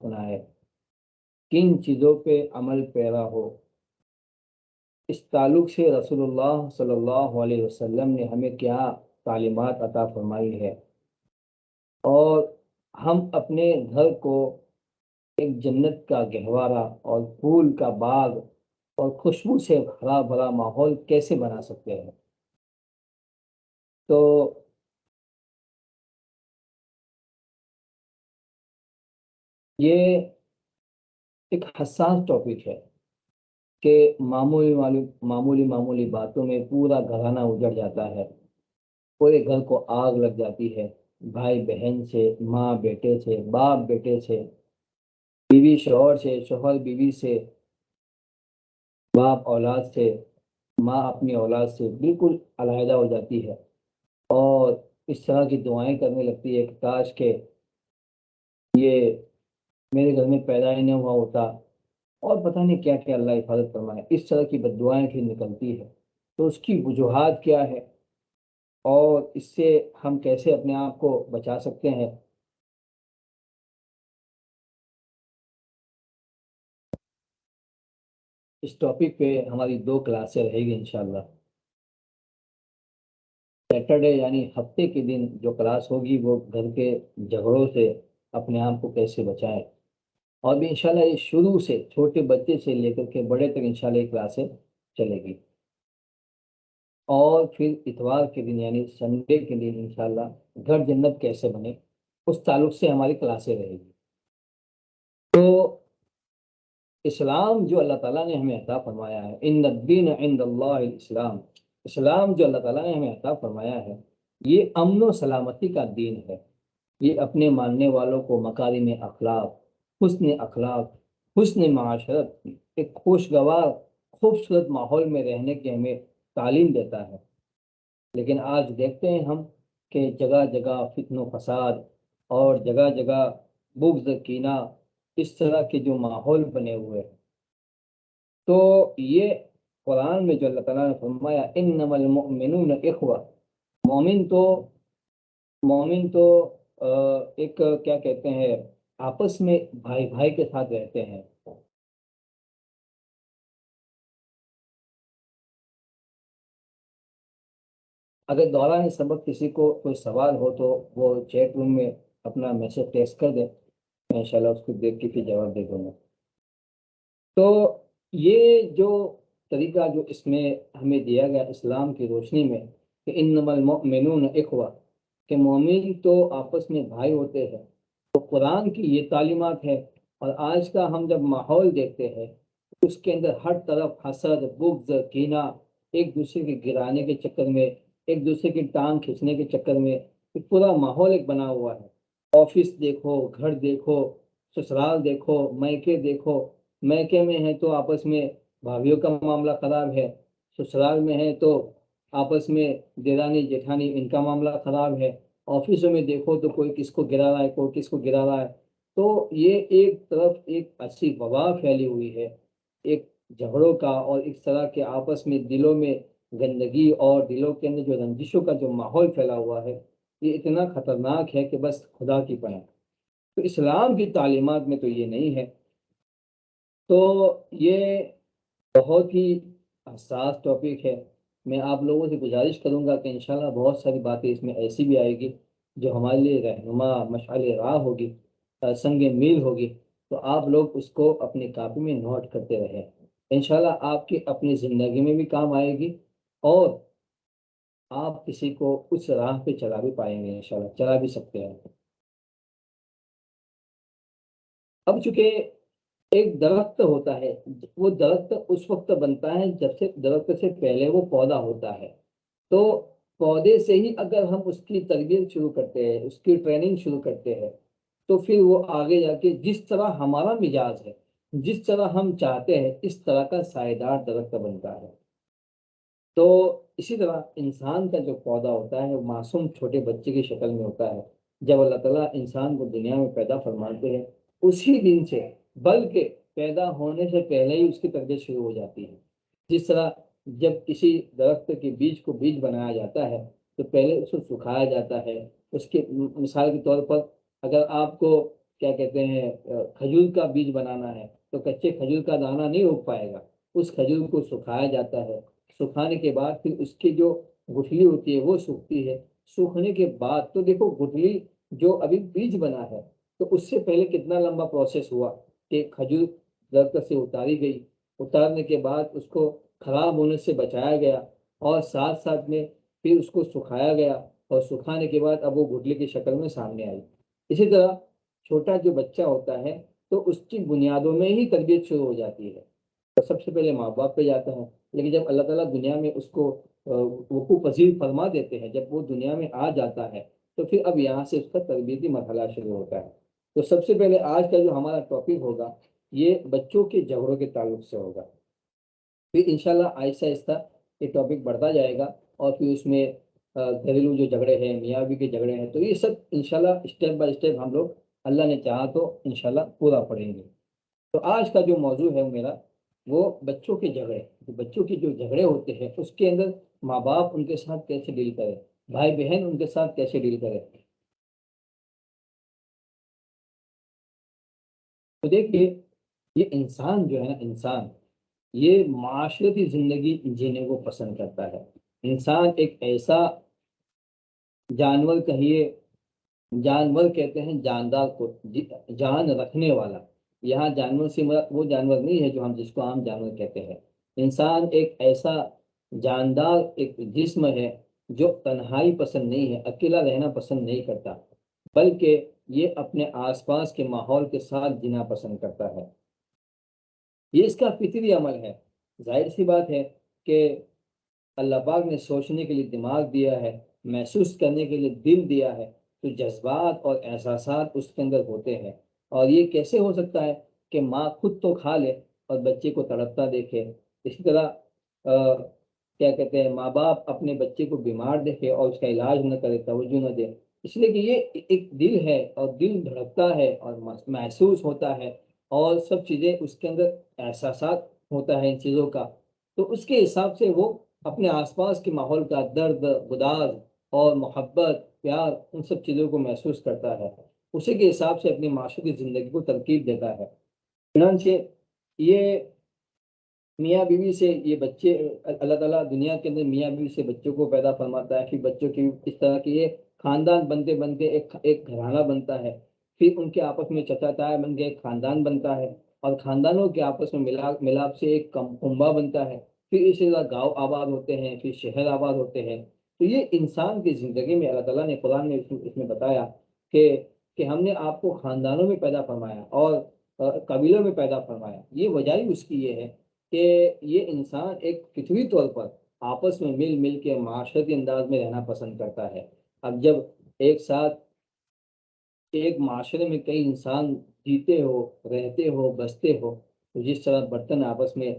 بنائے، کن چیزوں پہ عمل پیرا ہو۔ اس تعلق سے رسول اللہ صلی اللہ علیہ وسلم نے ہمیں کیا تعلیمات عطا فرمائی ہے، اور ہم اپنے گھر کو ایک جنت کا گہوارہ اور پھول کا باغ اور خوشبو سے ہرا بھرا ماحول کیسے بنا سکتے ہیں۔ تو یہ ایک حساس ٹاپک ہے کہ معمولی باتوں میں پورا گھرانہ اجڑ جاتا ہے، پورے گھر کو آگ لگ جاتی ہے، بھائی بہن سے، ماں بیٹے سے، باپ بیٹے سے، بیوی شوہر سے، شوہر بیوی سے، باپ اولاد سے، ماں اپنی اولاد سے بالکل علیحدہ ہو جاتی ہے، اور اس طرح کی دعائیں کرنے لگتی ہے کہ کاش کہ یہ میرے گھر میں پیدا ہی نہ ہوا ہوتا، اور پتہ نہیں کیا کیا اللہ حفاظت فرمائے، اس طرح کی بد دعائیں پھر نکلتی ہے۔ تو اس کی وجوہات کیا ہے، اور اس سے ہم کیسے اپنے آپ کو بچا سکتے ہیں؟ اس ٹاپک پہ ہماری 2 کلاسیں رہے گی انشاءاللہ۔ سیٹرڈے یعنی ہفتے کے دن جو کلاس ہوگی وہ گھر کے جھگڑوں سے اپنے آپ کو کیسے بچائیں، اور بھی انشاءاللہ یہ شروع سے چھوٹے بچے سے لے کر کے بڑے تک انشاءاللہ یہ کلاسیں چلے گی، اور پھر اتوار کے دن یعنی سنڈے کے دن انشاءاللہ گھر جنت کیسے بنے، اس تعلق سے ہماری کلاسیں رہے گی۔ تو اسلام جو اللہ تعالیٰ نے ہمیں عطا فرمایا ہے، ان الدین عند اللہ الاسلام، اسلام جو اللہ تعالیٰ نے ہمیں عطا فرمایا ہے، یہ امن و سلامتی کا دین ہے۔ یہ اپنے ماننے والوں کو مکارم اخلاق، اخلاق، حسن معاشرت، ایک خوشگوار خوبصورت ماحول میں رہنے کی ہمیں تعلیم دیتا ہے۔ لیکن آج دیکھتے ہیں ہم کہ جگہ جگہ فتن و فساد، اور جگہ جگہ بغض کینہ، اس طرح کے جو ماحول بنے ہوئے ہیں۔ تو یہ قرآن میں جو اللہ تعالیٰ نے فرمایا انما المؤمنون اخوہ، مومن تو مومن تو ایک کیا کہتے ہیں، آپس میں بھائی بھائی کے ساتھ رہتے ہیں۔ اگر دوران سبق کسی کو کوئی سوال ہو تو وہ چیٹ روم میں اپنا میسج ٹیکسٹ کر دیں، میں انشاءاللہ اس کو دیکھ کے پھر جواب دے دوں گا۔ تو یہ جو طریقہ جو اس میں ہمیں دیا گیا اسلام کی روشنی میں کہ انما المؤمنون اخوہ، کہ مومن تو آپس میں بھائی ہوتے ہیں، تو قرآن کی یہ تعلیمات ہے۔ اور آج کا ہم جب ماحول دیکھتے ہیں، اس کے اندر ہر طرف حسد، بغض، کینہ، ایک دوسرے کے گرانے کے چکر میں، ایک دوسرے کی ٹانگ کھینچنے کے چکر میں ایک پورا ماحول ایک بنا ہوا ہے۔ آفس دیکھو، گھر دیکھو، سسرال دیکھو، میکے دیکھو، میکے میں ہے تو آپس میں بھابھیوں کا معاملہ خراب ہے، سسرال میں ہے تو آپس میں دیرانی جیٹھانی ان کا معاملہ خراب ہے، آفسوں میں دیکھو تو کوئی کس کو گرا رہا ہے، کوئی کس کو گرا رہا ہے۔ تو یہ ایک طرف ایک ایسی وبا پھیلی ہوئی ہے، ایک جھگڑوں کا، اور اس طرح کے آپس میں دلوں میں گندگی اور دلوں کے اندر جو رنجشوں کا جو ماحول پھیلا ہوا ہے، یہ اتنا خطرناک ہے کہ بس خدا کی پناہ۔ تو اسلام کی تعلیمات میں تو یہ نہیں ہے۔ تو یہ بہت ہی حساس ٹاپک ہے۔ میں آپ لوگوں سے گزارش کروں گا کہ انشاءاللہ بہت ساری باتیں اس میں ایسی بھی آئے گی جو ہمارے لیے رہنما مشعل راہ ہوگی، سنگ میل ہوگی۔ تو آپ لوگ اس کو اپنی کاپی میں نوٹ کرتے رہیں، انشاءاللہ آپ کی اپنی زندگی میں بھی کام آئے گی، اور آپ کسی کو اس راہ پہ چلا بھی پائیں گے، انشاءاللہ چلا بھی سکتے ہیں۔ اب چونکہ ایک درخت ہوتا ہے، وہ درخت اس وقت بنتا ہے جب سے درخت سے پہلے وہ پودا ہوتا ہے۔ تو پودے سے ہی اگر ہم اس کی تربیت شروع کرتے ہیں، اس کی ٹریننگ شروع کرتے ہیں، تو پھر وہ آگے جا کے جس طرح ہمارا مزاج ہے، جس طرح ہم چاہتے ہیں، اس طرح کا سائے دار درخت بنتا ہے۔ تو اسی طرح انسان کا جو پودا ہوتا ہے وہ معصوم چھوٹے بچے کی شکل میں ہوتا ہے۔ جب اللہ تعالیٰ انسان کو دنیا میں پیدا فرماتے ہیں، اسی دن سے، بلکہ پیدا ہونے سے پہلے ہی اس کی تربیت شروع ہو جاتی ہے۔ جس طرح جب کسی درخت کے بیج کو بیج بنایا جاتا ہے تو پہلے اس کو سکھایا جاتا ہے۔ اس کے مثال کے طور پر اگر آپ کو کیا کہتے ہیں کھجور کا بیج بنانا ہے تو کچے کھجور کا دانہ نہیں اگ پائے گا، اس کھجور کو سکھایا جاتا ہے، سکھانے کے بعد پھر اس کی جو گٹھلی ہوتی ہے وہ سوکھتی ہے، سوکھنے کے بعد تو دیکھو گٹھلی جو ابھی بیج بنا ہے تو اس سے پہلے کتنا لمبا پروسیس ہوا کہ کھجور درخت سے اتاری گئی، اتارنے کے بعد اس کو خراب ہونے سے بچایا گیا، اور ساتھ ساتھ میں پھر اس کو سکھایا گیا، اور سکھانے کے بعد اب وہ گٹھلی کی شکل میں سامنے آئی۔ اسی طرح چھوٹا جو بچہ ہوتا ہے تو اس کی بنیادوں میں ہی تربیت شروع ہو جاتی ہے، تو سب سے پہلے ماں باپ پہ جاتا ہے، لیکن جب اللہ تعالیٰ دنیا میں اس کو وقوع پذیر فرما دیتے ہیں، جب وہ دنیا میں آ جاتا ہے تو پھر اب یہاں سے اس کا تربیتی مرحلہ شروع ہوتا ہے۔ تو سب سے پہلے آج کا جو ہمارا ٹاپک ہوگا یہ بچوں کے جھگڑوں کے تعلق سے ہوگا، پھر انشاءاللہ آہستہ آہستہ یہ ٹاپک بڑھتا جائے گا، اور پھر اس میں گھریلو جو جھگڑے ہیں، میاں بیوی کے جھگڑے ہیں، تو یہ سب انشاءاللہ اسٹیپ بائی اسٹیپ ہم لوگ اللہ نے چاہا تو انشاءاللہ پورا پڑھیں گے۔ تو آج کا جو موضوع ہے میرا وہ بچوں کے جھگڑے، بچوں کے جو جھگڑے ہوتے ہیں اس کے اندر ماں باپ ان کے ساتھ کیسے ڈیل کرے، بھائی بہن ان کے ساتھ کیسے ڈیل کرے۔ تو دیکھیے، یہ انسان جو ہے نا، انسان یہ معاشرتی زندگی جینے کو پسند کرتا ہے۔ انسان ایک ایسا جانور کہیے، جانور کہتے ہیں جاندار کو، جان رکھنے والا، یہاں جانور سے مراد وہ جانور نہیں ہے جو ہم جس کو عام جانور کہتے ہیں۔ انسان ایک ایسا جاندار ایک جسم ہے جو تنہائی پسند نہیں ہے، اکیلا رہنا پسند نہیں کرتا، بلکہ یہ اپنے آس پاس کے ماحول کے ساتھ جینا پسند کرتا ہے۔ یہ اس کا فطری عمل ہے۔ ظاہر سی بات ہے کہ اللہ پاک نے سوچنے کے لیے دماغ دیا ہے، محسوس کرنے کے لیے دل دیا ہے، تو جذبات اور احساسات اس کے اندر ہوتے ہیں۔ اور یہ کیسے ہو سکتا ہے کہ ماں خود تو کھا لے اور بچے کو تڑپتا دیکھے؟ اسی طرح کیا کہتے ہیں، ماں باپ اپنے بچے کو بیمار دیکھے اور اس کا علاج نہ کرے، توجہ نہ دے، اس لیے کہ یہ ایک دل ہے اور دل دھڑکتا ہے اور محسوس ہوتا ہے، اور سب چیزیں اس کے اندر احساسات ہوتا ہے ان چیزوں کا، تو اس کے حساب سے وہ اپنے آس پاس کے ماحول کا درد، گداز اور محبت، پیار، ان سب چیزوں کو محسوس کرتا ہے، اسی کے حساب سے اپنی معاشرتی زندگی کو ترتیب دیتا ہے۔ چنانچہ یہ میاں بیوی سے یہ بچے، اللہ تعالیٰ دنیا کے اندر میاں بیوی سے بچوں کو پیدا فرماتا ہے، پھر بچوں کی اس طرح کی یہ خاندان بنتے بنتے ایک گھرانہ بنتا ہے، پھر ان کے آپس میں چچا تایا بن کے ایک خاندان بنتا ہے، اور خاندانوں کے آپس میں ملاپ سے ایک کنبہ بنتا ہے، پھر اسی طرح گاؤں آباد ہوتے ہیں، پھر شہر آباد ہوتے ہیں۔ تو یہ انسان کی زندگی میں اللہ تعالیٰ نے قرآن میں اس میں بتایا کہ ہم نے آپ کو خاندانوں میں پیدا فرمایا اور قبیلوں میں پیدا فرمایا، یہ وجہ ہی اس کی یہ ہے کہ یہ انسان ایک فطری طور پر آپس میں مل مل کے معاشرتی انداز میں رہنا پسند کرتا ہے۔ اب جب ایک ساتھ ایک معاشرے میں کئی انسان جیتے ہو، رہتے ہو، بستے ہو، تو جس طرح برتن آپس میں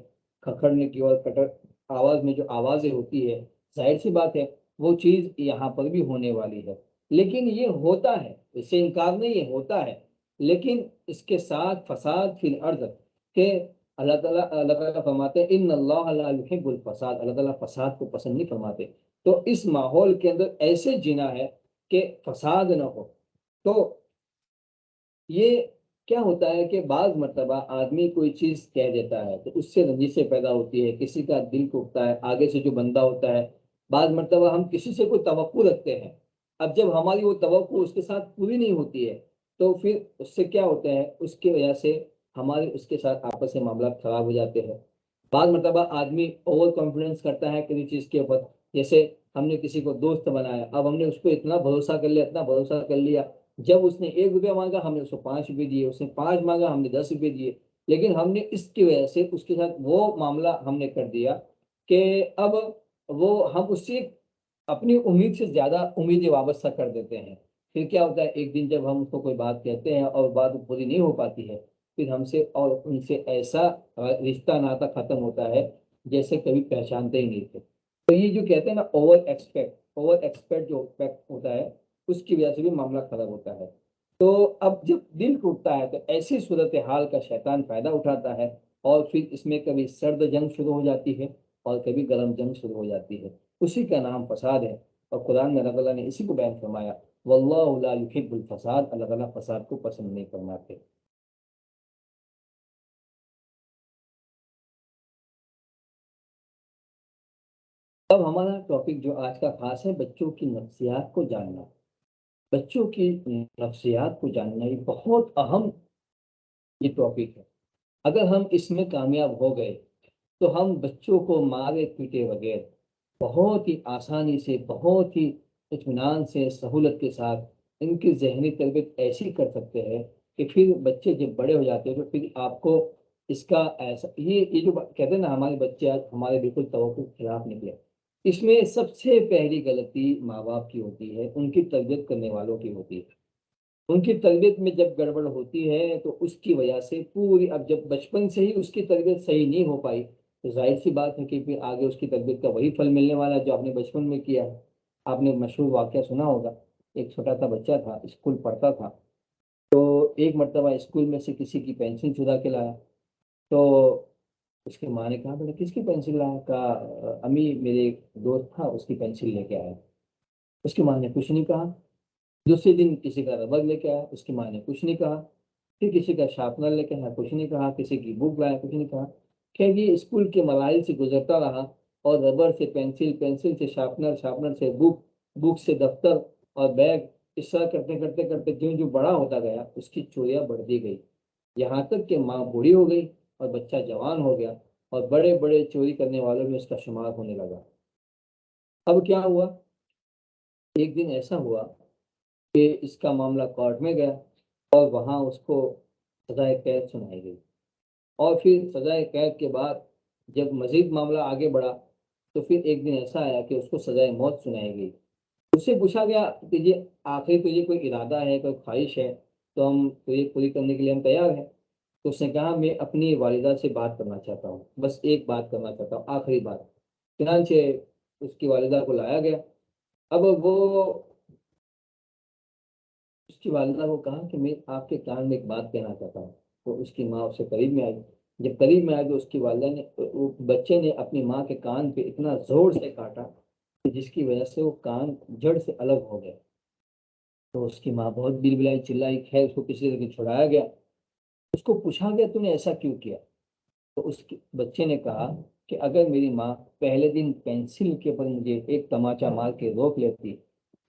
کھکھڑنے کی اور کٹر آواز میں جو آوازیں ہوتی ہے، ظاہر سی بات ہے وہ چیز یہاں پر بھی ہونے والی ہے، لیکن یہ ہوتا ہے، اس سے انکار نہیں، یہ ہوتا ہے، لیکن اس کے ساتھ فساد فی الارض کہ اللہ تعالیٰ فرماتے ہیں ان اللہ لا یحب الفساد، اللہ تعالیٰ فساد کو پسند نہیں فرماتے، تو اس ماحول کے اندر ایسے جینا ہے کہ فساد نہ ہو۔ تو یہ کیا ہوتا ہے کہ بعض مرتبہ آدمی کوئی چیز کہہ دیتا ہے تو اس سے رنجشیں پیدا ہوتی ہے، کسی کا دل ٹوٹتا ہے، آگے سے جو بندہ ہوتا ہے، بعض مرتبہ ہم کسی سے کوئی توقع رکھتے ہیں، اب جب ہماری وہ توقع اس کے ساتھ پوری نہیں ہوتی ہے تو پھر اس سے کیا ہوتا ہے، اس کی وجہ سے ہمارے اس کے ساتھ آپس میں معاملات خراب ہو جاتے ہیں۔ بعض مرتبہ آدمی اوور کانفیڈنس کرتا ہے کسی چیز کے اوپر، جیسے ہم نے کسی کو دوست بنایا، اب ہم نے اس کو اتنا بھروسہ کر لیا، اتنا بھروسہ کر لیا، جب اس نے 1 روپیہ مانگا ہم نے اس کو 5 روپے دیے، اس نے 5 مانگا ہم نے 10 روپے دیے، لیکن ہم نے اس کی وجہ سے اس کے ساتھ وہ معاملہ ہم نے کر دیا کہ اب وہ ہم اس سے اپنی امید سے زیادہ امیدیں وابستہ کر دیتے ہیں۔ پھر کیا ہوتا ہے، ایک دن جب ہم اس کو کوئی بات کہتے ہیں اور بات پوری نہیں ہو پاتی ہے، پھر ہم سے اور ان سے ایسا رشتہ ناتا ختم ہوتا ہے جیسے کبھی پہچانتے ہی نہیں تھے۔ تو یہ جو کہتے ہیں نا اوور ایکسپیکٹ جو فیکٹ ہوتا ہے، اس کی وجہ سے بھی معاملہ خراب ہوتا ہے۔ تو اب جب دل ٹوٹتا ہے تو ایسی صورتحال کا شیطان فائدہ اٹھاتا ہے، اور پھر اس میں کبھی سرد جنگ شروع ہو جاتی ہے اور کبھی گرم جنگ شروع ہو جاتی ہے، اسی کا نام فساد ہے، اور قرآن میں اللہ تعالیٰ نے اسی کو بیان فرمایا واللہ لا یحب الفساد، اللہ تعالیٰ فساد کو پسند نہیں فرماتے۔ اب ہمارا ٹاپک جو آج کا خاص ہے، بچوں کی نفسیات کو جاننا۔ بچوں کی نفسیات کو جاننا یہ بہت اہم یہ ٹاپک ہے۔ اگر ہم اس میں کامیاب ہو گئے تو ہم بچوں کو مارے پیٹے بغیر بہت ہی آسانی سے، بہت ہی اطمینان سے، سہولت کے ساتھ ان کی ذہنی تربیت ایسی کر سکتے ہیں کہ پھر بچے جب بڑے ہو جاتے ہیں تو پھر آپ کو اس کا ایسا یہ جو کہتے ہیں نا ہمارے بچے آج ہمارے بالکل توقع کے خلاف نکلے، اس میں سب سے پہلی غلطی ماں باپ کی ہوتی ہے، ان کی تربیت کرنے والوں کی ہوتی ہے۔ ان کی تربیت میں جب گڑبڑ ہوتی ہے تو اس کی وجہ سے پوری، اب جب بچپن سے ہی اس کی تربیت صحیح نہیں ہو پائی تو ظاہر سی بات ہے کہ پھر آگے اس کی تربیت کا وہی پھل ملنے والا ہے جو آپ نے بچپن میں کیا ہے۔ آپ نے مشہور واقعہ سنا ہوگا، ایک چھوٹا سا بچہ تھا، اسکول پڑھتا تھا، تو ایک مرتبہ اسکول میں سے کسی کی پینسل چرا کے لایا، تو اس کی ماں نے کہا بیٹا کس کی پینسل لایا؟ کہا امی میرے ایک دوست تھا اس کی پینسل لے کے آیا۔ اس کی ماں نے کچھ نہیں کہا۔ دوسرے دن کسی کا ربڑ لے کے آیا، اس کی ماں نے کچھ نہیں کہا۔ پھر کسی کا شارپنر لے کے آیا، کچھ نہیں کہا۔ کسی کی بک لایا، کچھ نہیں کہا۔ خیر یہ اسکول کے مراحل سے گزرتا رہا اور ربڑ سے پینسل، پینسل سے شارپنر، شارپنر سے بک، بک سے دفتر اور بیگ، اس طرح کرتے کرتے کرتے جو جو بڑا ہوتا گیا اس کی چوریاں بڑھتی گئی، یہاں تک کہ ماں بوڑھی ہو گئی اور بچہ جوان ہو گیا اور بڑے بڑے چوری کرنے والوں میں اس کا شمار ہونے لگا۔ اب کیا ہوا؟ ایک دن ایسا ہوا کہ اس کا معاملہ کورٹ میں گیا اور وہاں اس کو سزائے قید سنائی گئی، اور پھر سزائے قید کے بعد جب مزید معاملہ آگے بڑھا تو پھر ایک دن ایسا آیا کہ اس کو سزائے موت سنائی گئی۔ اس سے پوچھا گیا کہ یہ آخر تو یہ کوئی ارادہ ہے، کوئی خواہش ہے تو ہم تو یہ پوری کرنے کے لیے ہم تیار ہیں۔ تو اس نے کہا میں اپنی والدہ سے بات کرنا چاہتا ہوں، بس ایک بات کرنا چاہتا ہوں، آخری بات۔ چنانچہ اس کی والدہ کو لایا گیا۔ اب وہ اس کی والدہ کو کہا کہ میں آپ کے کان میں ایک بات کہنا چاہتا ہوں، تو اس کی ماں اس سے قریب میں آئی۔ جب قریب میں آئی تو اس کی والدہ نے، بچے نے اپنی ماں کے کان پہ اتنا زور سے کاٹا کہ جس کی وجہ سے وہ کان جڑ سے الگ ہو گیا۔ تو اس کی ماں بہت بلبلائی، چلائی، خیر اس کو کسی طرح چھڑایا گیا۔ اس کو پوچھا گیا تو نے ایسا کیوں کیا؟ تو بچے نے کہا کہ اگر میری ماں پہلے دن پینسل کے اوپر مجھے ایک تماچا مار کے روک لیتی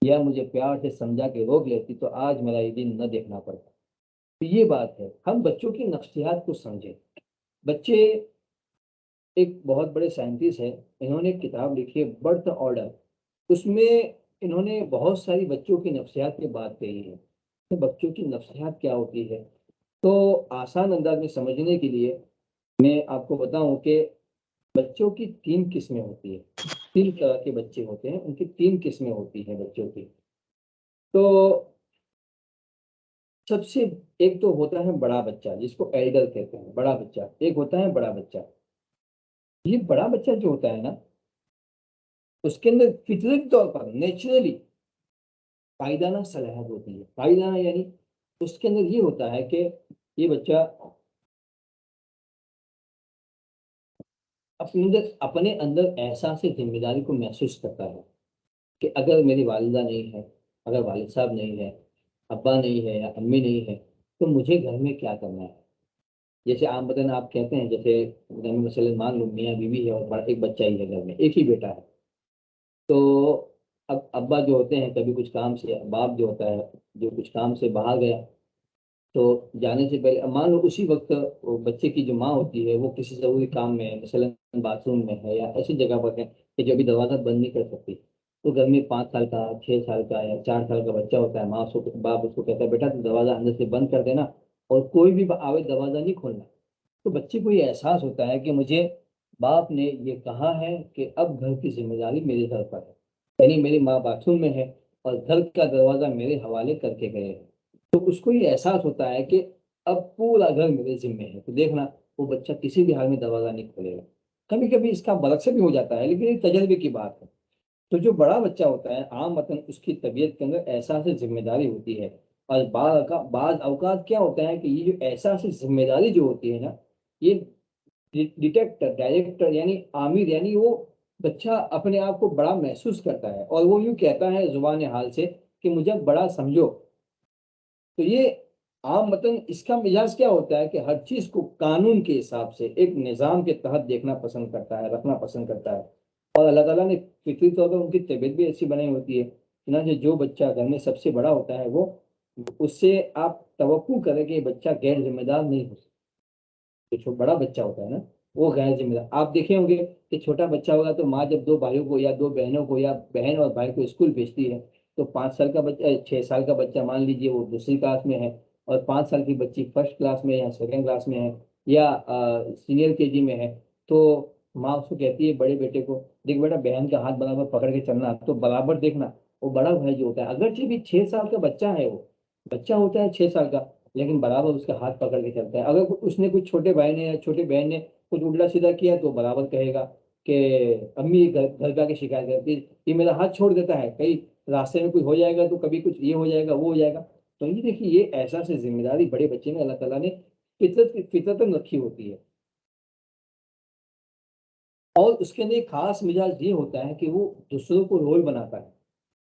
یا مجھے پیار سے سمجھا کے روک لیتی تو آج میرا یہ دن نہ دیکھنا پڑتا۔ تو یہ بات ہے، ہم بچوں کی نفسیات کو سمجھیں۔ بچے، ایک بہت بڑے سائنٹسٹ ہیں، انہوں نے ایک کتاب لکھی ہے برتھ آرڈر، اس میں انہوں نے بہت ساری بچوں کی نفسیات کی بات کہی ہے کہ بچوں کی نفسیات کیا ہوتی ہے۔ تو آسان انداز میں سمجھنے کے لیے میں آپ کو بتاؤں کہ بچوں کی تین قسمیں ہوتی ہیں، تین طرح کے بچے ہوتے ہیں، ان کی تین قسمیں ہوتی ہیں بچوں کی۔ تو سب سے ایک تو ہوتا ہے بڑا بچہ جس کو ایلڈر کہتے ہیں، بڑا بچہ ایک ہوتا ہے بڑا بچہ۔ یہ بڑا بچہ جو ہوتا ہے نا، اس کے اندر فطری طور پر نیچرلی قائدانہ صلاحیت ہوتی ہے۔ قائدانہ یعنی اس کے اندر یہ ہوتا ہے کہ یہ بچہ اپنے اندر احساس ذمہ داری کو محسوس کرتا ہے کہ اگر میری والدہ نہیں ہے، اگر والد صاحب نہیں ہے، ابا نہیں ہے یا امی نہیں ہے تو مجھے گھر میں کیا کرنا ہے۔ جیسے عام بدن آپ کہتے ہیں، جیسے گھر میں مثلاً مان لو میاں بیوی ہے اور ایک بچہ ہی ہے، گھر میں ایک ہی بیٹا ہے، تو اب ابا جو ہوتے ہیں کبھی کچھ کام سے، باپ جو ہوتا ہے جو کچھ کام سے باہر گیا تو جانے سے پہلے مان لو اسی وقت وہ بچے کی جو ماں ہوتی ہے وہ کسی ضروری کام میں ہے، مثلاً باتھ روم میں ہے یا ایسی جگہ پر ہے کہ جو ابھی دروازہ بند نہیں کر سکتی، تو گھر میں 5 سال کا، 6 سال کا یا 4 سال کا بچہ ہوتا ہے، ماں اس کو، باپ اس کو کہتا ہے بیٹا تو دروازہ اندر سے بند کر دینا اور کوئی بھی آوے دروازہ نہیں کھولنا۔ تو بچے کو یہ احساس ہوتا ہے کہ مجھے باپ نے یہ کہا ہے کہ اب گھر کی ذمہ داری میرے سر پر ہے، یعنی میری ماں باتھ روم میں ہے اور گھر کا دروازہ میرے حوالے کر کے گئے ہیں، تو اس کو یہ احساس ہوتا ہے کہ اب پورا گھر میرے ذمے ہے۔ تو دیکھنا وہ بچہ کسی بھی حال میں دروازہ نہیں کھولے گا۔ کبھی کبھی اس کا برعکس بھی ہو جاتا ہے لیکن یہ تجربے کی بات ہے۔ تو جو بڑا بچہ ہوتا ہے عام وطن اس کی طبیعت کے اندر احساس ذمہ داری ہوتی ہے، اور بعض اوقات کیا ہوتا ہے کہ یہ جو احساس ذمہ داری جو ہوتی ہے نا، یہ ڈیٹیکٹر، ڈائریکٹر یعنی عامر، یعنی وہ بچہ اپنے آپ کو بڑا محسوس کرتا ہے اور وہ یوں کہتا ہے زبان حال سے کہ مجھے بڑا سمجھو. تو یہ عام متن اس کا مزاج کیا ہوتا ہے کہ ہر چیز کو قانون کے حساب سے ایک نظام کے تحت دیکھنا پسند کرتا ہے، رکھنا پسند کرتا ہے. اور اللہ تعالیٰ نے فطری طور پر ان کی طبیعت بھی ایسی بنائی ہوتی ہے. چنانچہ جو بچہ گھر میں سب سے بڑا ہوتا ہے وہ اس سے آپ توقع کریں کہ یہ بچہ غیر ذمہ دار نہیں ہو سکتا. جو بڑا بچہ ہوتا ہے نا وہ غیر ذمہ دار. آپ دیکھیں ہوں گے کہ چھوٹا بچہ ہوگا تو ماں جب دو بھائیوں کو یا دو بہنوں کو یا بہن اور بھائی کو اسکول بھیجتی ہے تو 5 سال کا بچہ 6 سال کا بچہ مان لیجیے وہ دوسری کلاس میں ہے اور 5 سال کی بچی فرسٹ کلاس میں یا سیکنڈ کلاس میں ہے یا سینئر کے جی میں ہے. تو ماں اس کو کہتی ہے بڑے بیٹے کو دیکھ بیٹا بہن کا ہاتھ برابر پکڑ کے چلنا تو برابر دیکھنا. وہ بڑا بھائی جو ہوتا ہے اگرچہ بھی 6 سال کا بچہ ہے وہ بچہ ہوتا ہے 6 سال کا لیکن برابر اس کا ہاتھ پکڑ کے چلتا ہے. اگر اس نے کچھ چھوٹے بھائی نے یا چھوٹے بہن نے کچھ الٹا سیدھا کیا تو برابر کہے گا کہ امی گھر پہ آ کے شکایت کرتی ہے یہ میرا ہاتھ چھوڑ دیتا ہے کہیں راستے میں کوئی ہو جائے گا تو کبھی کچھ یہ ہو جائے گا وہ ہو جائے گا. تو یہ دیکھیے یہ ایسا سے ذمہ داری بڑے بچے میں اللہ تعالیٰ نے فطرت رکھی ہوتی ہے. اور اس کے اندر ایک خاص مزاج یہ ہوتا ہے کہ وہ دوسروں کو رول بناتا ہے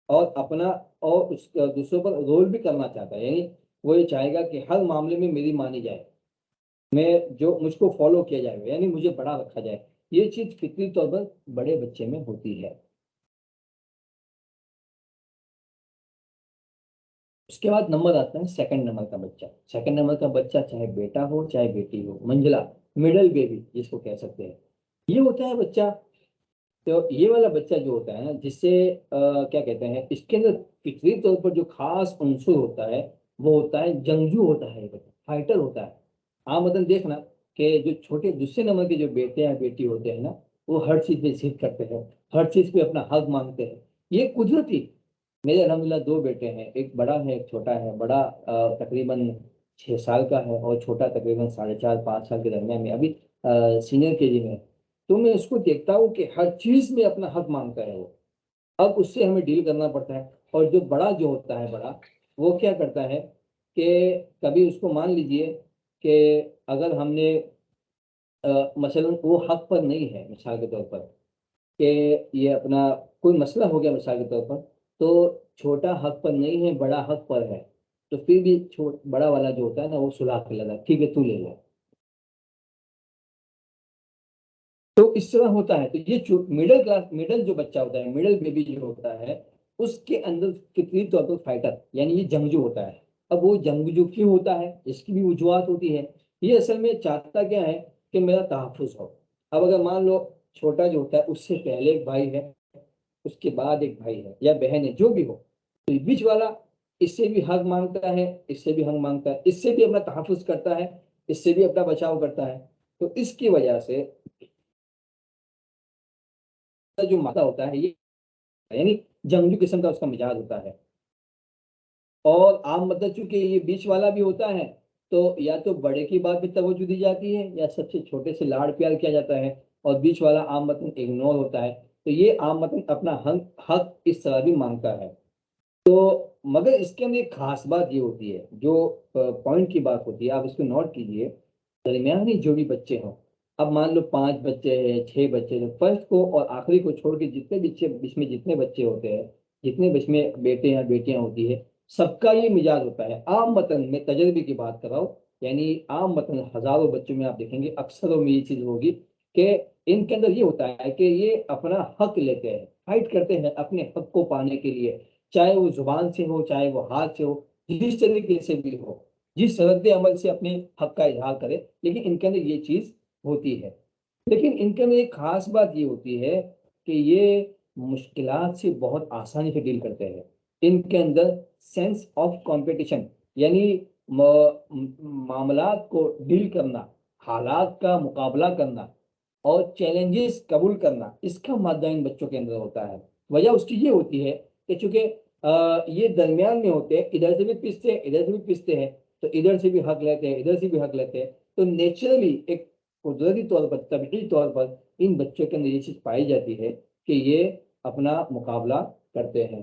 اور اپنا اور اس دوسروں پر رول بھی کرنا چاہتا ہے. یعنی وہ یہ چاہے گا کہ ہر معاملے میں میری مانی جائے، میں جو مجھ کو فالو کیا جائے یعنی مجھے بڑا رکھا جائے. یہ چیز فطری طور پر بڑے بچے میں ہوتی ہے. اس کے بعد نمبر آتا ہے سیکنڈ نمبر کا بچہ. سیکنڈ نمبر کا بچہ چاہے بیٹا ہو چاہے بیٹی ہو منجلا مڈل بیبی جس کو کہہ سکتے ہیں یہ ہوتا ہے بچہ. تو یہ والا بچہ جو ہوتا ہے نا جس سے کیا کہتے ہیں اس کے اندر فطری طور پر جو خاص عنصر ہوتا ہے وہ ہوتا ہے جنگجو ہوتا ہے، فائٹر ہوتا ہے. عام مطلب دیکھنا کہ جو چھوٹے دوسرے نمبر کے جو بیٹے ہیں بیٹی ہوتے ہیں نا وہ ہر چیز پہ ضد کرتے ہیں، ہر چیز پہ اپنا حق مانگتے ہیں. یہ قدرتی. میرے الحمدللہ 2 بیٹے ہیں، ایک بڑا ہے ایک چھوٹا ہے. بڑا تقریباً 6 سال کا ہے اور چھوٹا تقریباً 4.5 5 سال کے درمیان میں ابھی سینئر کے جی میں. تو میں اس کو دیکھتا ہوں کہ ہر چیز میں اپنا حق مانگتا ہے وہ. اب اس سے ہمیں ڈیل کرنا پڑتا ہے. اور جو بڑا جو ہوتا ہے بڑا وہ کیا کرتا ہے کہ کبھی اس کو مان لیجئے کہ اگر ہم نے مثلا وہ حق پر نہیں ہے مثال کے طور پر کہ یہ اپنا کوئی مسئلہ ہو گیا مثال کے طور پر تو چھوٹا حق پر نہیں ہے بڑا حق پر ہے تو پھر بھی بڑا والا جو ہوتا ہے نا وہ سلاح کر لیتا ہے ٹھیک ہے تو لے لے. تو اس طرح ہوتا ہے. تو یہ مڈل کلاس مڈل جو بچہ ہوتا ہے مڈل بیبی جو ہوتا ہے اس کے اندر فطری طور پر فائٹر یعنی یہ جنگجو ہوتا ہے. اب وہ جنگجو کیوں ہوتا ہے اس کی بھی وجوہات ہوتی ہے. یہ اصل میں چاہتا کیا ہے کہ میرا تحفظ ہو. اب اگر مان لو چھوٹا جو ہوتا ہے اس سے پہلے ایک بھائی ہے اس کے بعد ایک بھائی ہے یا بہن ہے جو بھی ہو تو بیچ والا اس سے بھی حق مانگتا ہے اس سے بھی حق مانگتا ہے اس سے بھی اپنا تحفظ کرتا ہے اس سے بھی اپنا بچاؤ کرتا ہے. تو اس کی وجہ سے جو مادہ ہوتا ہے یہ یعنی جنگلی قسم کا اس کا مزاج ہوتا ہے. اور عام مطلب چونکہ یہ بیچ والا بھی ہوتا ہے تو یا تو بڑے کی بات پہ توجہ دی جاتی ہے یا سب سے چھوٹے سے لاڑ پیار کیا جاتا ہے اور بیچ والا عام مطلب اگنور ہوتا ہے. تو یہ عام مطلب اپنا حق اس طرح بھی مانگتا ہے. تو مگر اس کے اندر ایک خاص بات یہ ہوتی ہے جو پوائنٹ کی بات ہوتی ہے آپ اس کو نوٹ کیجئے. درمیانی جو بھی بچے ہوں اب مان لو 5 بچے ہیں 6 بچے ہیں فرسٹ کو اور آخری کو چھوڑ کے جتنے بچے اس میں جتنے بچے ہوتے ہیں جتنے اس میں بیٹے یا بیٹیاں ہوتی ہے سب کا یہ مزاج ہوتا ہے. عام متن میں تجربے کی بات کر رہا ہوں یعنی عام متن ہزاروں بچوں میں آپ دیکھیں گے اکثروں میں یہ چیز ہوگی کہ ان کے اندر یہ ہوتا ہے کہ یہ اپنا حق لیتے ہیں فائٹ کرتے ہیں اپنے حق کو پانے کے لیے چاہے وہ زبان سے ہو چاہے وہ ہاتھ سے ہو جس طریقے سے بھی ہو جس رد عمل سے اپنے حق کا اظہار کرے لیکن ان کے اندر یہ چیز ہوتی ہے. لیکن ان کے اندر ایک خاص بات یہ ہوتی ہے کہ یہ مشکلات سے بہت آسانی سے ڈیل کرتے ہیں. ان کے اندر سینس آف کمپٹیشن یعنی معاملات کو ڈیل کرنا حالات کا مقابلہ کرنا اور چیلنجز قبول کرنا اس کا مادہ ان بچوں کے اندر ہوتا ہے. وجہ اس کی یہ ہوتی ہے کہ چونکہ یہ درمیان میں ہوتے ہیں ادھر سے بھی پستے ہیں ادھر سے بھی پستے ہیں تو ادھر سے بھی حق لیتے ہیں ادھر سے بھی حق لیتے ہیں. تو نیچرلی ایک قدرتی طور پر طبعی طور پر ان بچوں کے اندر یہ چیز پائی جاتی ہے کہ یہ اپنا مقابلہ کرتے ہیں.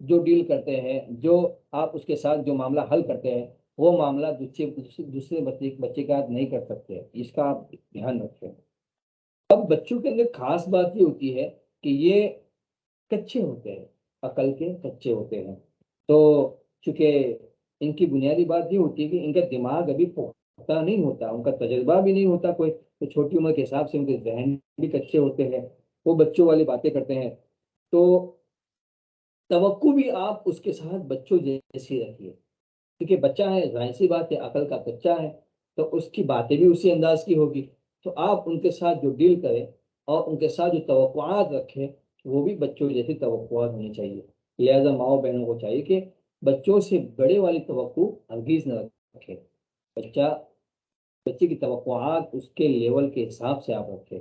جو ڈیل کرتے ہیں، جو آپ اس کے ساتھ جو معاملہ حل کرتے ہیں، وہ معاملہ دوسرے بچے کے ساتھ نہیں کر سکتے، اس کا آپ دھیان رکھیں۔ اب بچوں کے اندر خاص بات یہ ہوتی ہے کہ یہ کچے ہوتے ہیں، عقل کے کچے ہوتے ہیں، تو چونکہ ان کی بنیادی بات یہ ہوتی ہے کہ ان کا دماغ ابھی پختہ نہیں ہوتا، ان کا تجربہ بھی نہیں ہوتا کوئی، تو چھوٹی عمر کے حساب سے ان کے ذہن بھی کچے ہوتے ہیں، وہ بچوں والی باتیں کرتے ہیں، تو توقع بھی آپ اس کے ساتھ بچوں جیسی رکھیے، کیونکہ بچہ ہے، ظاہر سی بات ہے، عقل کا بچہ ہے، تو اس کی باتیں بھی اسی انداز کی ہوگی، تو آپ ان کے ساتھ جو ڈیل کریں اور ان کے ساتھ جو توقعات رکھیں، وہ بھی بچوں جیسی توقعات ہونی چاہیے۔ لہذا ماؤں بہنوں کو چاہیے کہ بچوں سے بڑے والی توقع ہرگز نہ رکھے، بچہ بچے کی توقعات اس کے لیول کے حساب سے آپ رکھیں۔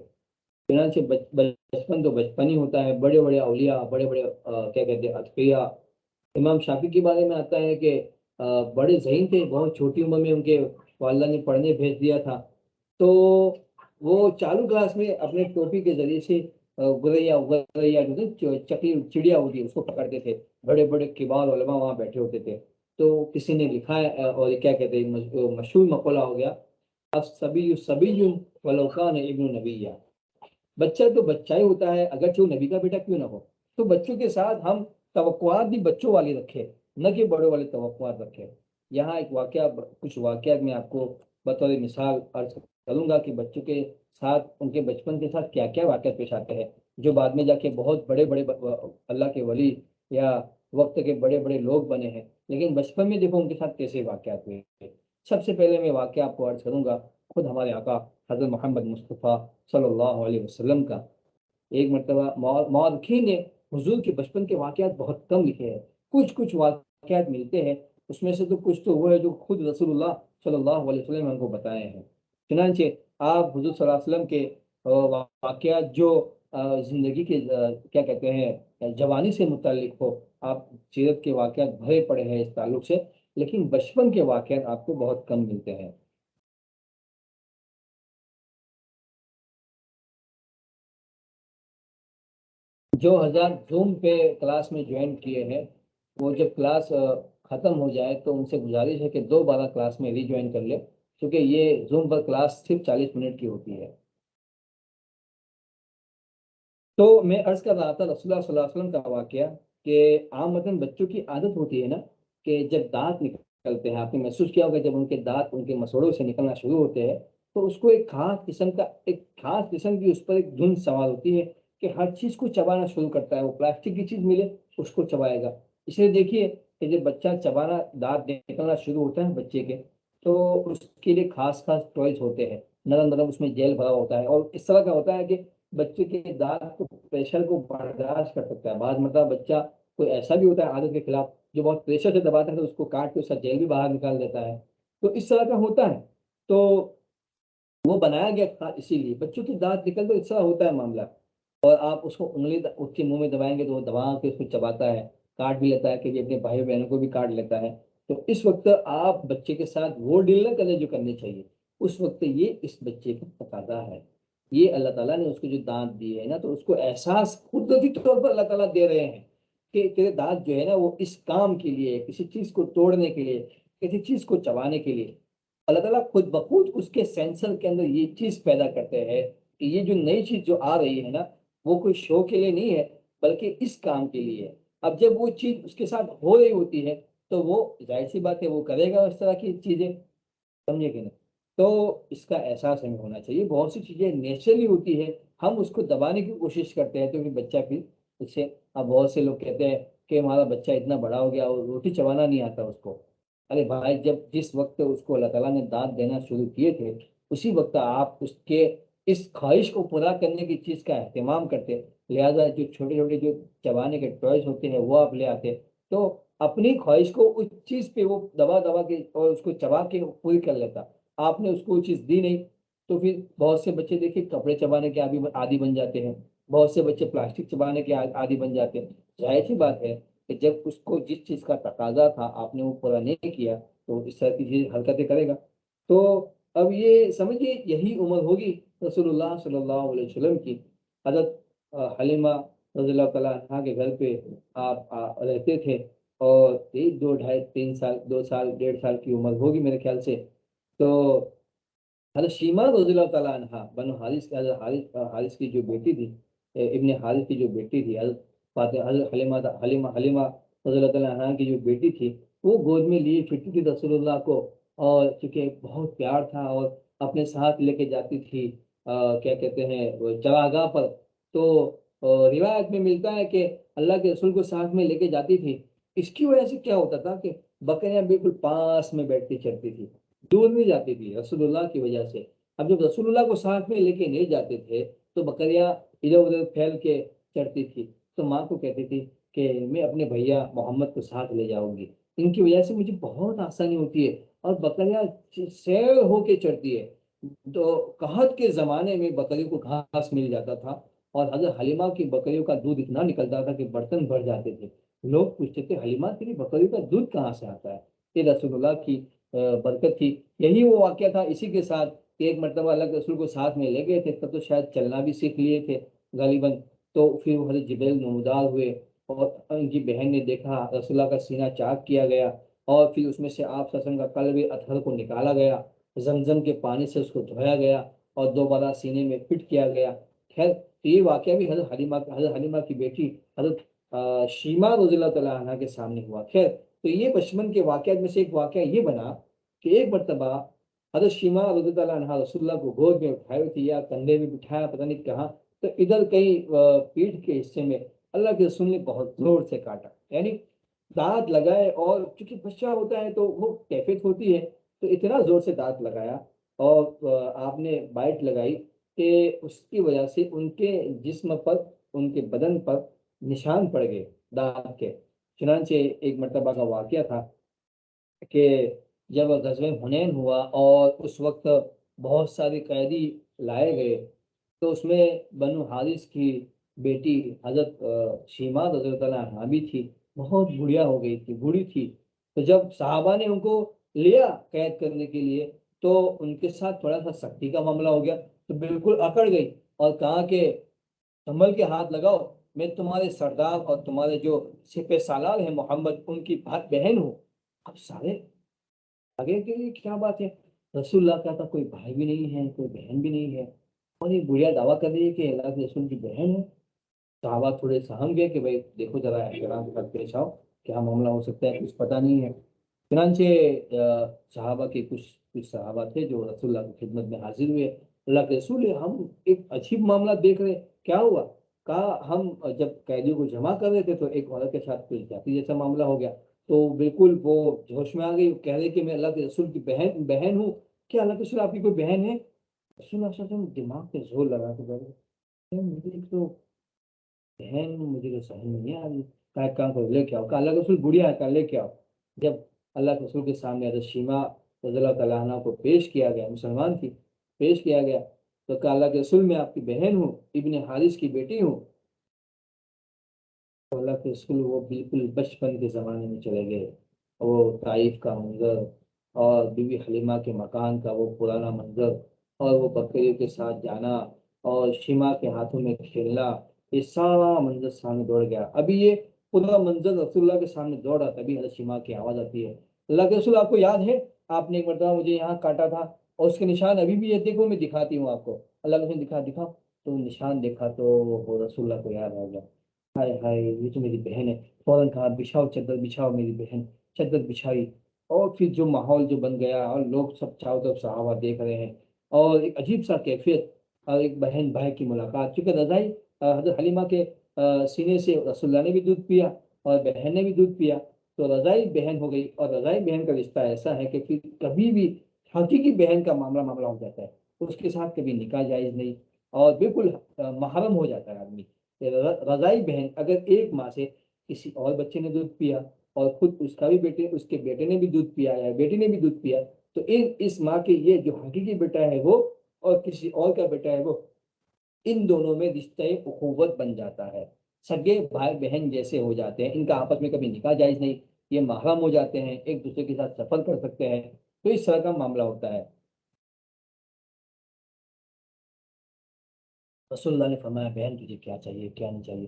چنانچہ بچپن تو بچپن ہی ہوتا ہے، بڑے بڑے اولیاء، بڑے بڑے کیا کہتے ہیں، اتقیاء، امام شافعی کے بارے میں آتا ہے کہ بڑے ذہین تھے، بہت چھوٹی عمر میں ان کے والدہ نے پڑھنے بھیج دیا تھا، تو وہ چالو کلاس میں اپنے ٹوپی کے ذریعے سے گریا گریا جو چکلی چڑیا ہوتی ہے اس کو پکڑتے تھے، بڑے بڑے کبار علماء وہاں بیٹھے ہوتے تھے، تو کسی نے لکھا ہے اور یہ کیا کہتے ہیں مشہور مقولہ ہو گیا، اب سبی سبی ولو کان ابن نبیہ، بچہ تو بچہ ہی ہوتا ہے اگرچہ وہ نبی کا بیٹا کیوں نہ ہو، تو بچوں کے ساتھ ہم توقعات بھی بچوں والی رکھے، نہ کہ بڑوں والے توقعات رکھے۔ یہاں ایک واقعہ، کچھ واقعات میں آپ کو بطور مثال عرض کروں گا کہ بچوں کے ساتھ، ان کے بچپن کے ساتھ کیا کیا واقعات پیش آتے ہیں، جو بعد میں جا کے بہت بڑے بڑے اللہ کے ولی یا وقت کے بڑے بڑے لوگ بنے ہیں، لیکن بچپن میں دیکھو ان کے ساتھ کیسے واقعات ہوئے۔ سب سے پہلے میں واقعہ آپ کو عرض کروں گا خود ہمارے آقا حضرت محمد مصطفیٰ صلی اللہ علیہ وسلم کا۔ ایک مرتبہ مورخین نے حضور کے بچپن کے واقعات بہت کم لکھے ہیں، کچھ کچھ واقعات ملتے ہیں، اس میں سے تو کچھ تو وہ ہے جو خود رسول اللہ صلی اللہ علیہ وسلم نے ہم کو بتائے ہیں۔ چنانچہ آپ حضور صلی اللہ علیہ وسلم کے واقعات جو زندگی کے کیا کہتے ہیں جوانی سے متعلق ہو، آپ سیرت کے واقعات بھرے پڑے ہیں اس تعلق سے، لیکن بچپن کے واقعات آپ کو بہت کم ملتے ہیں۔ جو حضرات زوم پہ کلاس میں جوائن کیے ہیں، وہ جب کلاس ختم ہو جائے تو ان سے گزارش ہے کہ دوبارہ کلاس میں ری جوائن کر لے، کیونکہ یہ زوم پر کلاس صرف 40 منٹ کی ہوتی ہے۔ تو میں عرض کر رہا تھا رسول اللہ صلی اللہ علیہ وسلم کا واقعہ کہ عام مثلاً بچوں کی عادت ہوتی ہے نا کہ جب دانت نکلتے ہیں، آپ نے محسوس کیا ہوگا جب ان کے دانت ان کے مسوڑوں سے نکلنا شروع ہوتے ہیں، تو اس کو ایک خاص قسم کی اس پر ایک دھن سوار ہوتی ہے کہ ہر چیز کو چبانا شروع کرتا ہے، وہ پلاسٹک کی چیز ملے اس کو چبائے گا۔ اس لیے دیکھیے کہ جب بچہ چبانا دانت نکلنا شروع ہوتا ہے بچے کے، تو اس کے لیے خاص خاص ٹوائز ہوتے ہیں، نرم نرم اس میں جیل بھرا ہوتا ہے، اور اس طرح کا ہوتا ہے کہ بچے کے دانت کو پریشر کو برداشت کر سکتا ہے۔ بعض مطلب بچہ کوئی ایسا بھی ہوتا ہے عادت کے خلاف جو بہت پریشر سے دباتا ہے تو اس کو کاٹ کے اس کا جیل بھی باہر نکال دیتا ہے، تو اس طرح کا ہوتا ہے، تو وہ بنایا گیا تھا اسی لیے بچوں کی دانت نکل تو اس طرح ہوتا ہے معاملہ، اور آپ اس کو انگلی اس کے منہ میں دبائیں گے تو وہ دبا کے اس کو چباتا ہے، کاٹ بھی لیتا ہے کہ اپنے بھائی بہنوں کو بھی کاٹ لیتا ہے، تو اس وقت آپ بچے کے ساتھ وہ ڈیل نہ کریں جو کرنی چاہیے، اس وقت یہ اس بچے کا تقاضا ہے، یہ اللہ تعالیٰ نے اس کو جو دانت دیے ہیں نا تو اس کو احساس قدرتی طور پر اللہ تعالیٰ دے رہے ہیں کہ تیرے دانت جو ہے نا وہ اس کام کے لیے، کسی چیز کو توڑنے کے لیے، کسی چیز کو چبانے کے لیے، اللہ تعالیٰ خود بخود اس کے سینسر کے اندر یہ چیز پیدا کرتے ہیں کہ یہ جو نئی چیز جو آ رہی ہے نا وہ کوئی شو کے لیے نہیں ہے بلکہ اس کام کے لیے ہے۔ اب جب وہ چیز اس کے ساتھ ہو رہی ہوتی ہے تو وہ ظاہر سی بات ہے وہ کرے گا اس طرح کی چیزیں، سمجھے کہ نہیں؟ تو اس کا احساس ہمیں ہونا چاہیے، بہت سی چیزیں نیچرلی ہوتی ہے، ہم اس کو دبانے کی کوشش کرتے ہیں تو پھر بچہ پھر اس سے، اب بہت سے لوگ کہتے ہیں کہ ہمارا بچہ اتنا بڑا ہو گیا اور روٹی چبانا نہیں آتا اس کو، ارے بھائی جب جس وقت اس کو اللہ تعالیٰ نے دانت دینا شروع کیے تھے اسی وقت آپ اس کے اس خواہش کو پورا کرنے کی چیز کا اہتمام کرتے، لہذا جو چھوٹے چھوٹے جو چبانے کے ٹوائز ہوتے ہیں وہ آپ لے آتے، تو اپنی خواہش کو اس چیز پہ وہ دبا دبا کے اور اس کو چبا کے پوری کر لیتا، آپ نے اس کو وہ چیز دی نہیں، تو پھر بہت سے بچے دیکھیں کپڑے چبانے کے عادی بن جاتے ہیں، بہت سے بچے پلاسٹک چبانے کے عادی بن جاتے ہیں، ظاہر سی بات ہے کہ جب اس کو جس چیز کا تقاضا تھا آپ نے وہ پورا نہیں کیا تو اس طرح کی چیز حرکتیں کرے گا، تو اب یہ سمجھیے یہی عمر ہوگی رسول اللہ صلی اللہ علیہ وسلم کی، حضرت حلیمہ رضی اللہ تعالیٰ عنہ کے گھر پہ آپ رہتے تھے، اور ایک 2 ڈھائی 3 سال 2 سال 1.5 سال کی عمر ہوگی میرے خیال سے. تو حضرت شیما رضی اللہ تعالیٰ عنہ بنو حارث حضرت حارث کی جو بیٹی تھی، ابن حارث کی جو بیٹی تھی، حضرت فاطمہ حضرت حلیمہ رضی اللہ تعالیٰ عنہ کی جو بیٹی تھی، وہ گود میں لیے پھرتی تھی رسول اللہ کو. اور چونکہ بہت پیار تھا اور اپنے ساتھ لے کے جاتی تھی کیا کہتے ہیں وہ چراگاہ پر. تو روایت میں ملتا ہے کہ اللہ کے رسول کو ساتھ میں لے کے جاتی تھی. اس کی وجہ سے کیا ہوتا تھا کہ بکریاں بالکل پاس میں بیٹھتی چرتی تھی، دور نہیں جاتی تھی رسول اللہ کی وجہ سے. اب جب رسول اللہ کو ساتھ میں لے کے نہیں جاتے تھے تو بکریاں ادھر ادھر پھیل کے چڑھتی تھی. تو ماں کو کہتی تھی کہ میں اپنے بھیا محمد کو ساتھ لے جاؤں گی، ان کی وجہ سے مجھے بہت آسانی ہوتی ہے. اور بکریاں سیر ہو کے چڑھتی ہے. تو قحط کے زمانے میں بکریوں کو گھاس مل جاتا تھا، اور حضرت حلیمہ کی بکریوں کا دودھ اتنا نکلتا تھا کہ برتن بھر جاتے تھے. لوگ پوچھتے تھے حلیمہ تیری بکریوں کا دودھ کہاں سے آتا ہے؟ یہ رسول اللہ کی برکت تھی. یہی وہ واقعہ تھا اسی کے ساتھ کہ ایک مرتبہ اللہ کے رسول کو ساتھ میں لے گئے تھے، تب تو شاید چلنا بھی سیکھ لیے تھے غالباً. تو پھر وہ حضرت جبریل نمودار ہوئے، اور ان کی بہن نے دیکھا رسول اللہ کا سینہ چاک کیا گیا، اور پھر اس میں سے آپ صلی اللہ علیہ وسلم کا قلب اطہر کو نکالا گیا، زمزم کے پانی سے اس کو دھویا گیا اور دوبارہ سینے میں فٹ کیا گیا. خیر، تو یہ واقعہ بھی حضرت حلیمہ کی بیٹی حضرت شیما رضی اللہ تعالیٰ عنہ کے سامنے ہوا. خیر، تو یہ بچپن کے واقعات میں سے ایک واقعہ یہ بنا کہ ایک مرتبہ حضرت شیما رضی اللہ عنہ رسول اللہ کو گود میں اٹھائے ہوئے تھی یا کندھے میں بٹھایا پتہ نہیں کہاں. تو ادھر کہیں پیٹھ کے حصے میں اللہ کے رسول نے بہت زور سے کاٹا، یعنی دانت لگائے. اور چونکہ بچہ ہوتا ہے تو وہ کیفیت ہوتی ہے، تو اتنا زور سے دانت لگایا اور آپ نے بائٹ لگائی کہ اس کی وجہ سے ان کے جسم پر، ان کے بدن پر نشان پڑ گئے دانت کے. چنانچہ ایک مرتبہ کا واقعہ تھا کہ جب غزوہ حنین ہوا اور اس وقت بہت سارے قیدی لائے گئے، تو اس میں بنو حارث کی بیٹی حضرت شیما رضی اللہ عنہا بھی تھی. بہت بڑھیا ہو گئی تھی، بوڑھی تھی. تو جب صحابہ نے ان کو لیا قید کرنے کے لیے تو ان کے ساتھ تھوڑا سا سختی کا معاملہ ہو گیا. تو بالکل اکڑ گئی اور کہا کہ سنبھل کے ہاتھ لگاؤ، میں تمہارے سردار اور تمہارے جو سپہ سالار ہیں محمد، ان کی بہن ہوں. اب سارے آگے کہ یہ کیا بات ہے، رسول اللہ کا تھا کوئی بھائی بھی نہیں ہے کوئی بہن بھی نہیں ہے، اور یہ بڑھیا دعویٰ کر رہی ہے کہ اللہ کے رسول کی بہن ہے. صحابہ تھوڑے سہم گئے کہ بھائی دیکھو ذرا احترام کے ساتھ پیش آؤ، کیا معاملہ ہو سکتا ہے، کچھ پتہ نہیں ہے. چنانچہ صحابہ کے کچھ کچھ صحابہ تھے جو رسول اللہ کی خدمت میں حاضر ہوئے. اللہ کے رسول ہم ایک عجیب معاملہ دیکھ رہے، کیا ہوا؟ کہا ہم جب قیدیوں کو جمع کر رہے تھے تو ایک عورت کے ساتھ کوئی جاتی جیسا معاملہ ہو گیا. تو بالکل وہ جوش میں آ گئی، کہہ رہے کہ میں اللہ کے رسول کی بہن ہوں. کیا اللہ کے رسول آپ کی کوئی بہن ہے؟ رسول اللہ صلی اللہ علیہ وسلم دماغ پہ زور لگا کے بیٹھ گئے. مجھے ایک تو بہن مجھے تو سمجھ نہیں آ رہی. کہا ایک کام کرو لے کے آؤ، کہا اللہ کے رسول بڑھیا ہے، کہا لے کے آؤ. جب اللہ کے رسول کے سامنے حضرت شیما رضی اللہ تعالیٰ عنہ کو پیش کیا گیا، مسلمان تھی، پیش کیا گیا، تو کہا اللہ کے رسول میں آپ کی بہن ہوں، ابن حارث کی بیٹی ہوں. تو اللہ کے رسول وہ بالکل بچپن کے زمانے میں چلے گئے. وہ طائف کا منظر اور بی بی حلیمہ کے مکان کا وہ پرانا منظر اور وہ بکریوں کے ساتھ جانا اور شیما کے ہاتھوں میں کھیلنا، یہ سارا منظر سامنے دوڑ گیا. ابھی یہ پورا منظر رسول اللہ کے سامنے دوڑ رہا، تبھی حضرت شیما کی آواز آتی ہے اللہ کے رسول آپ کو یاد ہے آپ نے ایک مرتبہ مجھے یہاں کاٹا تھا، اور اس کے نشان ابھی بھی یہ دیکھو میں دکھاتی ہوں آپ کو. اللہ کے رسول دکھاؤ. تو نشان دیکھا تو وہ رسول اللہ کو یاد آ گیا. ہائے ہائے یہ تو میری بہن ہے. فوراً کہا بچھاؤ چادر، بچھاؤ میری بہن. چادر بچھائی، اور پھر جو ماحول جو بن گیا اور لوگ سب چاروں طرف صحابہ دیکھ رہے ہیں، اور ایک عجیب سا کیفیت، اور ایک بہن بھائی کی ملاقات. چونکہ رضائی حضرت حلیمہ کے سینے سے رسول اللہ نے بھی دودھ پیا اور بہن نے بھی دودھ پیا، تو رضائی بہن ہو گئی. اور رضائی بہن کا رشتہ ایسا ہے کہ پھر کبھی بھی حقیقی بہن کا معاملہ ہو جاتا ہے، اس کے ساتھ کبھی نکاح جائز نہیں، اور بالکل محرم ہو جاتا ہے آدمی. رضائی بہن اگر ایک ماں سے کسی اور بچے نے دودھ پیا اور خود اس کا بھی بیٹے اس کے بیٹے نے بھی دودھ پیا یا بیٹی نے بھی دودھ پیا، تو اس ماں کے یہ جو حقیقی بیٹا ہے وہ اور کسی اور کا بیٹا ہے وہ، ان دونوں میں رشتہ اخوت بن جاتا ہے، سگے بھائی بہن جیسے ہو جاتے ہیں. ان کا آپس میں کبھی نکاح جائز نہیں، یہ محرم ہو جاتے ہیں، ایک دوسرے کے ساتھ سفر کر سکتے ہیں. تو اس طرح کا معاملہ ہوتا ہے. رسول اللہ نے فرمایا بہن تجھے کیا چاہیے کیا نہیں چاہیے.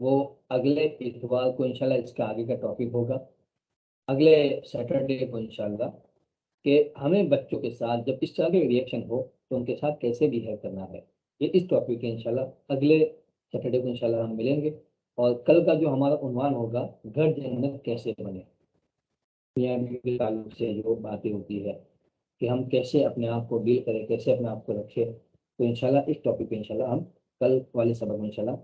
وہ اگلے اتوار کو انشاءاللہ اس کا آگے کا ٹاپک ہوگا، اگلے سیٹرڈے کو انشاءاللہ، کہ ہمیں بچوں کے ساتھ جب اس طرح کے ریئیکشن ہو تو ان کے ساتھ کیسے بیہیو کرنا ہے، یہ اس ٹاپک کے انشاءاللہ اگلے سیٹرڈے کو انشاءاللہ ہم ملیں گے۔ اور کل کا جو ہمارا عنوان ہوگا، گھر جنت کیسے بنے، میاں بیوی کے تعلق سے جو باتیں ہوتی ہے کہ ہم کیسے اپنے آپ کو ڈیل کریں، کیسے اپنے آپ کو رکھیں، تو انشاءاللہ اس ٹاپک پہ انشاءاللہ ہم کل والے سبق میں انشاءاللہ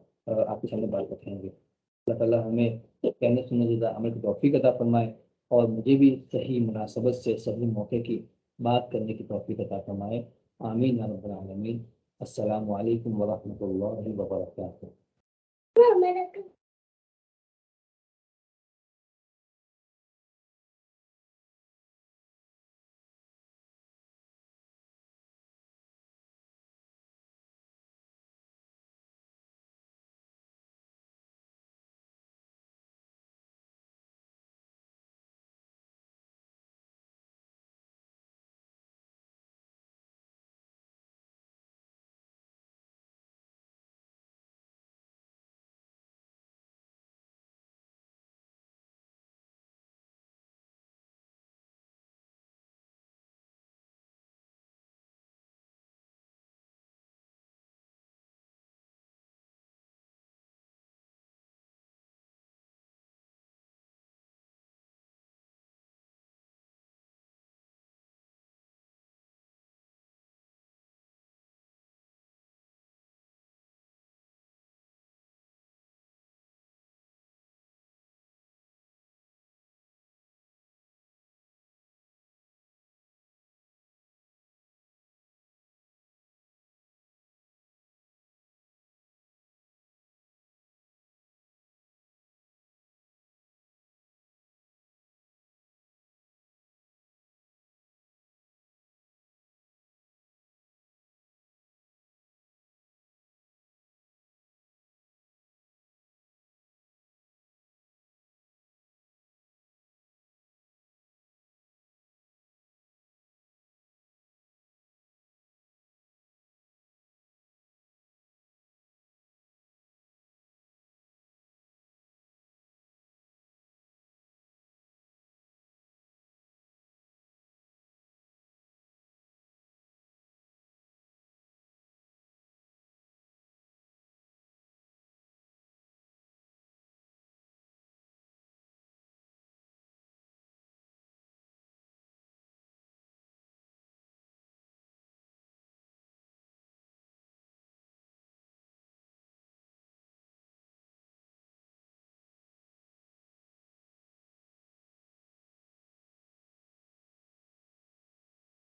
آپ کے سامنے بات رکھیں گے۔ اللہ تعالیٰ ہمیں کہنے سننے جیسا عمل کی توفیق عطا فرمائے، اور مجھے بھی صحیح مناسبت سے صحیح موقع کی بات کرنے کی توفیق عطا فرمائے۔ آمین یا رب العالمین۔ السلام علیکم ورحمۃ اللہ وبرکاتہ۔